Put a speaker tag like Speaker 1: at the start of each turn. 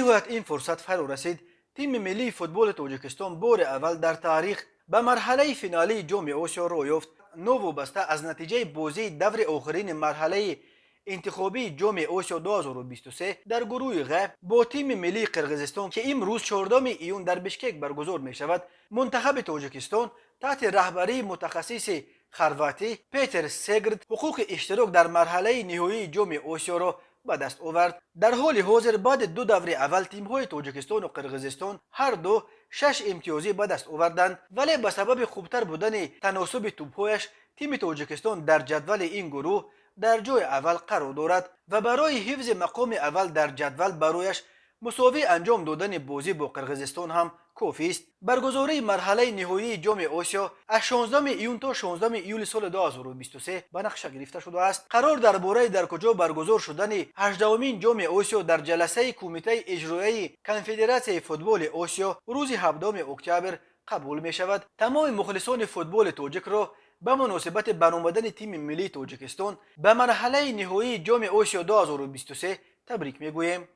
Speaker 1: نهایت این فرصت فرا رسید. تیم ملی فوتبال تاجیکستان بار اول در تاریخ به مرحله فینالی جام آسیا رو یافت. نو وابسته از نتیجه بازی دور آخرین مرحله انتخابی جام آسیا 2023 در گروه غ با تیم ملی قرقیزستان که امروز 14 ایون در بشکک برگزار می شود، منتخب تاجیکستان تحت رهبری متخصص خرواتی پیتر سگرد حقوق اشتراک در مرحله نهایی جام آسیا را به دست آورد. در حال حاضر بعد دو دوره اول تیم‌های تاجیکستان و قرقیزستان هر دو 6 امتیازی به دست آوردند، ولی به سبب خوبتر بودن تناسب توپ‌هایش تیم تاجیکستان در جدول این گروه در جای اول قرار دارد و برای حفظ مقام اول در جدول برایش مساوی انجام دادن بازی با قرقیزستان هم کافی است. برگزاری مرحله نهایی جام آسیا از 16 ایون تا 16 ایول سال 2023 به نقشه گرفته شده است. قرار درباره در کجا برگزار شدن 18مین جام آسیا در جلسه کمیته اجرایی کنفدراسیون فوتبال آسیا روز 17 اکتبر قبول می شود. تمام مخلصان فوتبال تاجیک را به مناسبت برآمدن تیم ملی تاجیکستان به مرحله نهایی جام آسیا 2023 تبریک میگوییم.